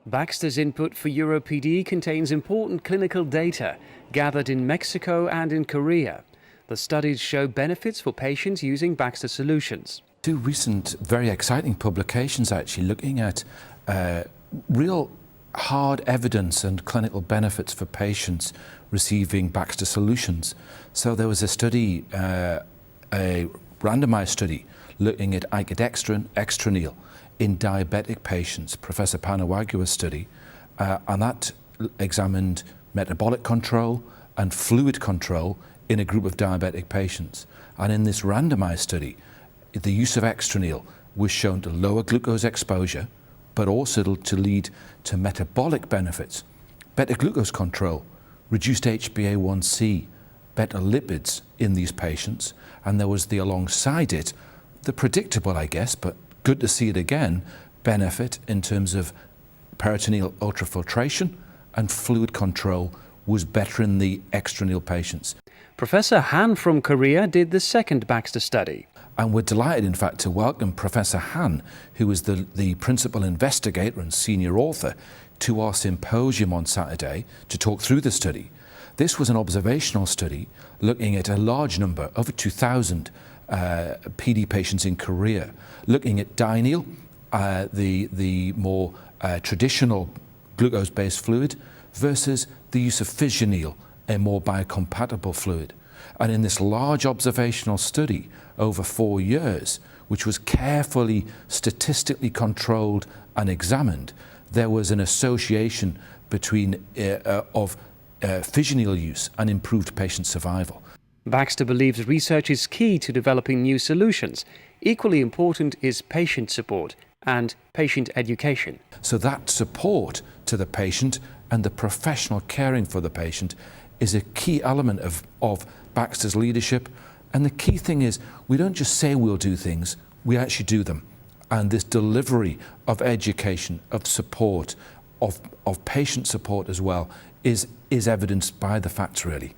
Baxter's input for EuroPD contains important clinical data gathered in Mexico and in Korea. The studies show benefits for patients using Baxter solutions. Two recent, very exciting publications actually looking at real hard evidence and clinical benefits for patients receiving Baxter solutions. So there was a study, a randomized study, looking at icodextrin, extraneal in diabetic patients, Professor Panawagua's study, and that examined metabolic control and fluid control in a group of diabetic patients. And in this randomized study, the use of extraneal was shown to lower glucose exposure, but also to lead to metabolic benefits, better glucose control, reduced HbA1c, better lipids in these patients, and there was alongside it, the predictable, I guess, but good to see it again, benefit in terms of peritoneal ultrafiltration and fluid control was better in the extraneal patients. Professor Han from Korea did the second Baxter study. And we're delighted, in fact, to welcome Professor Han, who is the principal investigator and senior author, to our symposium on Saturday to talk through the study. This was an observational study looking at a large number, over 2,000 PD patients in Korea, looking at dineal, the more traditional glucose-based fluid, versus the use of physioneal, a more biocompatible fluid. And in this large observational study over 4 years, which was carefully statistically controlled and examined, there was an association between physioneal use and improved patient survival. Baxter believes research is key to developing new solutions. Equally important is patient support and patient education. So that support to the patient and the professional caring for the patient is a key element of Baxter's leadership. And the key thing is, we don't just say we'll do things, we actually do them. And this delivery of education, of support, of patient support as well, is evidenced by the facts, really.